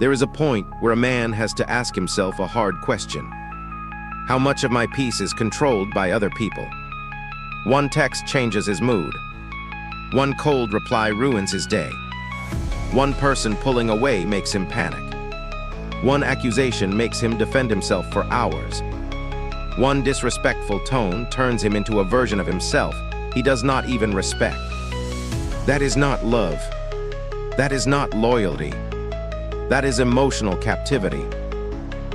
There is a point where a man has to ask himself a hard question. How much of my peace is controlled by other people? One text changes his mood. One cold reply ruins his day. One person pulling away makes him panic. One accusation makes him defend himself for hours. One disrespectful tone turns him into a version of himself he does not even respect. That is not love. That is not loyalty. That is emotional captivity.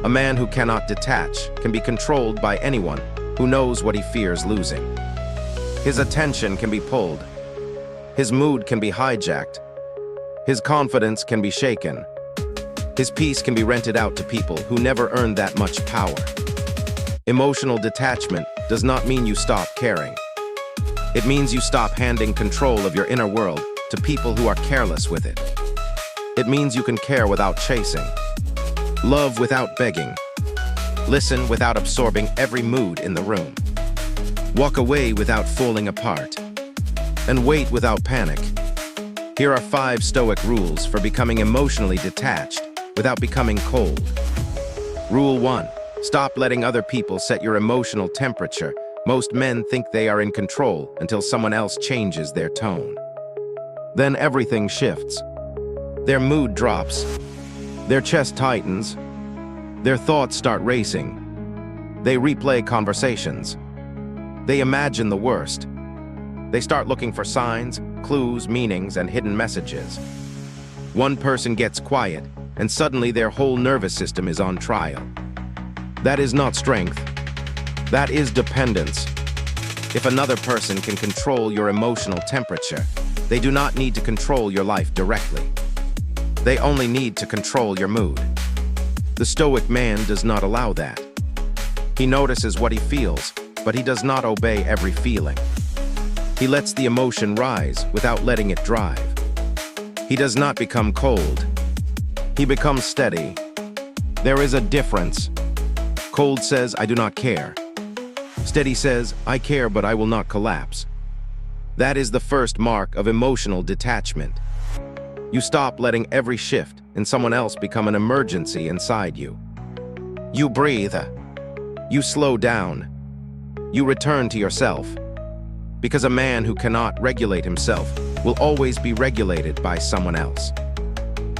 A man who cannot detach can be controlled by anyone who knows what he fears losing. His attention can be pulled. His mood can be hijacked. His confidence can be shaken. His peace can be rented out to people who never earned that much power. Emotional detachment does not mean you stop caring. It means you stop handing control of your inner world to people who are careless with it. It means you can care without chasing, love without begging, listen without absorbing every mood in the room, walk away without falling apart, and wait without panic. Here are 5 Stoic rules for becoming emotionally detached without becoming cold. Rule 1. Stop letting other people set your emotional temperature. Most men think they are in control until someone else changes their tone. Then everything shifts. Their mood drops. Their chest tightens. Their thoughts start racing. They replay conversations. They imagine the worst. They start looking for signs, clues, meanings, and hidden messages. One person gets quiet, and suddenly their whole nervous system is on trial. That is not strength. That is dependence. If another person can control your emotional temperature, they do not need to control your life directly. They only need to control your mood. The Stoic man does not allow that. He notices what he feels, but he does not obey every feeling. He lets the emotion rise without letting it drive. He does not become cold. He becomes steady. There is a difference. Cold says, I do not care. Steady says, I care, but I will not collapse. That is the first mark of emotional detachment. You stop letting every shift in someone else become an emergency inside you. You breathe. You slow down. You return to yourself. Because a man who cannot regulate himself will always be regulated by someone else.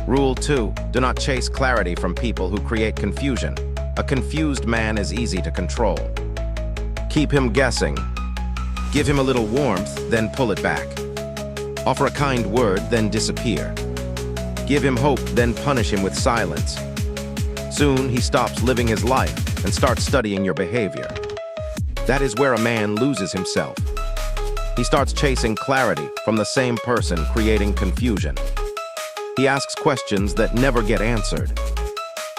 Rule 2. Do not chase clarity from people who create confusion. A confused man is easy to control. Keep him guessing. Give him a little warmth, then pull it back. Offer a kind word, then disappear. Give him hope, then punish him with silence. Soon he stops living his life and starts studying your behavior. That is where a man loses himself. He starts chasing clarity from the same person, creating confusion. He asks questions that never get answered.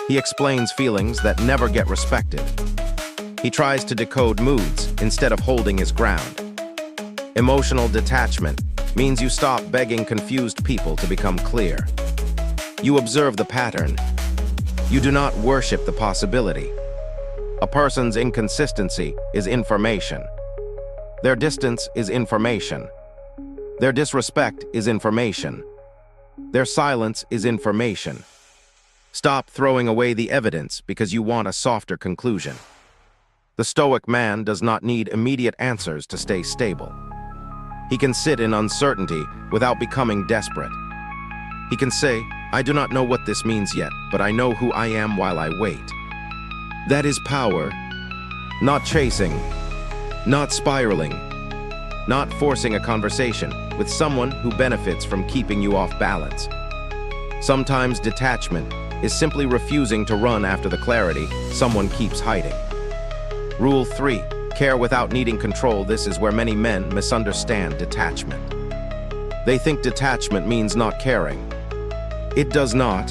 He explains feelings that never get respected. He tries to decode moods instead of holding his ground. Emotional detachment means you stop begging confused people to become clear. You observe the pattern. You do not worship the possibility. A person's inconsistency is information. Their distance is information. Their disrespect is information. Their silence is information. Stop throwing away the evidence because you want a softer conclusion. The Stoic man does not need immediate answers to stay stable. He can sit in uncertainty without becoming desperate. He can say, I do not know what this means yet, but I know who I am while I wait. That is power. Not chasing, not spiraling, not forcing a conversation with someone who benefits from keeping you off balance. Sometimes detachment is simply refusing to run after the clarity someone keeps hiding. Rule 3. Care without needing control. This is where many men misunderstand detachment. They think detachment means not caring. It does not.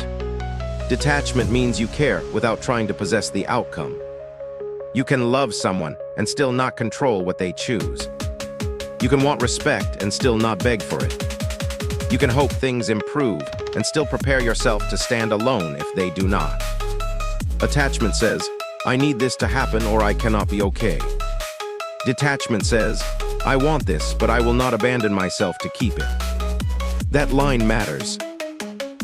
Detachment means you care without trying to possess the outcome. You can love someone and still not control what they choose. You can want respect and still not beg for it. You can hope things improve and still prepare yourself to stand alone if they do not. Attachment says, I need this to happen or I cannot be okay. Detachment says, I want this, but I will not abandon myself to keep it. That line matters.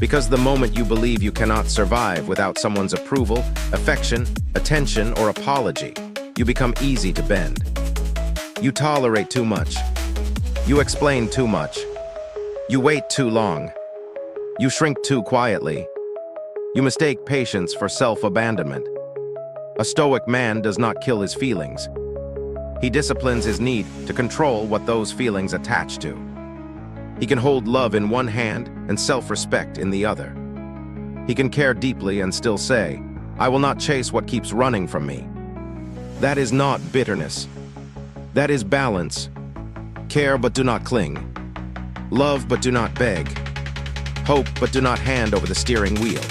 Because the moment you believe you cannot survive without someone's approval, affection, attention, or apology, you become easy to bend. You tolerate too much. You explain too much. You wait too long. You shrink too quietly. You mistake patience for self-abandonment. A Stoic man does not kill his feelings. He disciplines his need to control what those feelings attach to. He can hold love in one hand and self-respect in the other. He can care deeply and still say, "I will not chase what keeps running from me." That is not bitterness. That is balance. Care but do not cling. Love but do not beg. Hope but do not hand over the steering wheel.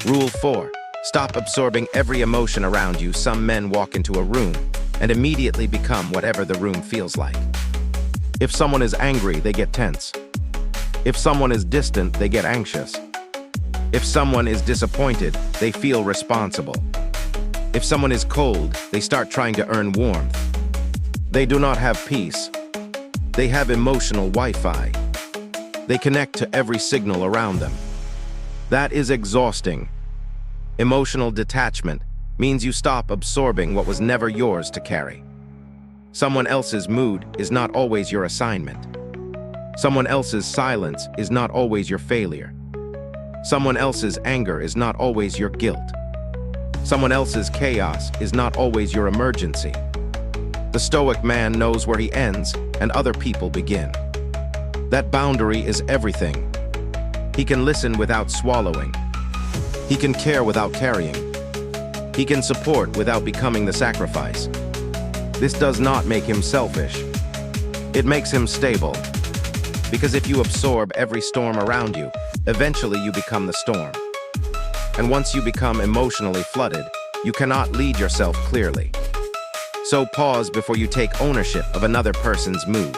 Rule 4. Stop absorbing every emotion around you. Some men walk into a room and immediately become whatever the room feels like. If someone is angry, they get tense. If someone is distant, they get anxious. If someone is disappointed, they feel responsible. If someone is cold, they start trying to earn warmth. They do not have peace. They have emotional Wi-Fi. They connect to every signal around them. That is exhausting. Emotional detachment means you stop absorbing what was never yours to carry. Someone else's mood is not always your assignment. Someone else's silence is not always your failure. Someone else's anger is not always your guilt. Someone else's chaos is not always your emergency. The Stoic man knows where he ends and other people begin. That boundary is everything. He can listen without swallowing. He can care without carrying. He can support without becoming the sacrifice. This does not make him selfish. It makes him stable. Because if you absorb every storm around you, eventually you become the storm. And once you become emotionally flooded, you cannot lead yourself clearly. So pause before you take ownership of another person's mood.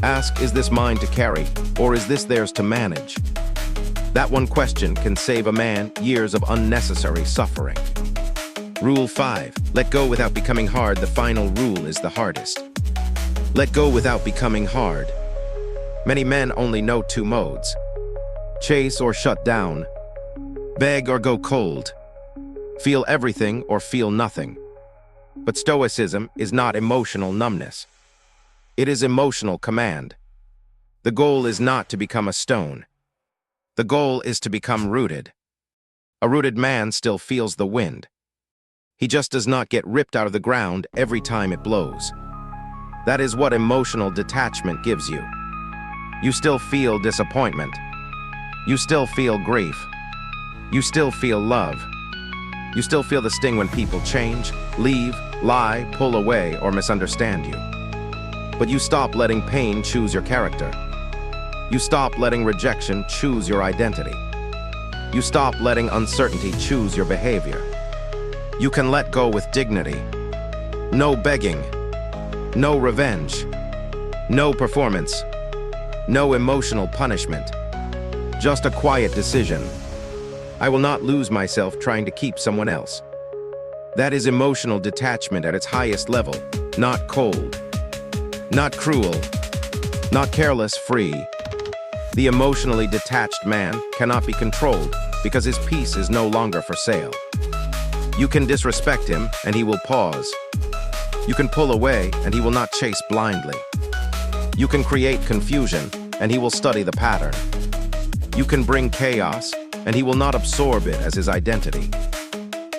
Ask, is this mine to carry, or is this theirs to manage? That one question can save a man years of unnecessary suffering. Rule 5. Let go without becoming hard. The final rule is the hardest. Let go without becoming hard. Many men only know two modes: chase or shut down, beg or go cold, feel everything or feel nothing. But Stoicism is not emotional numbness. It is emotional command. The goal is not to become a stone. The goal is to become rooted. A rooted man still feels the wind. He just does not get ripped out of the ground every time it blows. That is what emotional detachment gives you. You still feel disappointment. You still feel grief. You still feel love. You still feel the sting when people change, leave, lie, pull away, or misunderstand you. But you stop letting pain choose your character. You stop letting rejection choose your identity. You stop letting uncertainty choose your behavior. You can let go with dignity. No begging. No revenge. No performance. No emotional punishment. Just a quiet decision. I will not lose myself trying to keep someone else. That is emotional detachment at its highest level. Not cold. Not cruel. Not careless, free. The emotionally detached man cannot be controlled because his peace is no longer for sale. You can disrespect him and he will pause. You can pull away and he will not chase blindly. You can create confusion and he will study the pattern. You can bring chaos and he will not absorb it as his identity.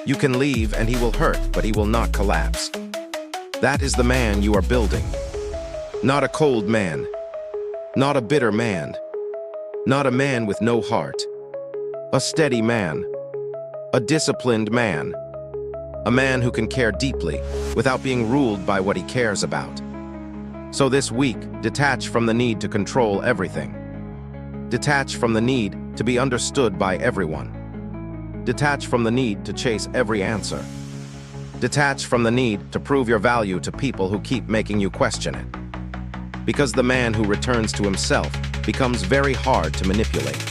You can leave and he will hurt, but he will not collapse. That is the man you are building. Not a cold man. Not a bitter man. Not a man with no heart. A steady man. A disciplined man. A man who can care deeply without being ruled by what he cares about. So this week, detach from the need to control everything. Detach from the need to be understood by everyone. Detach from the need to chase every answer. Detach from the need to prove your value to people who keep making you question it. Because the man who returns to himself becomes very hard to manipulate.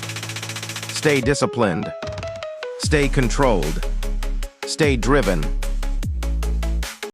Stay disciplined. Stay controlled. Stay driven.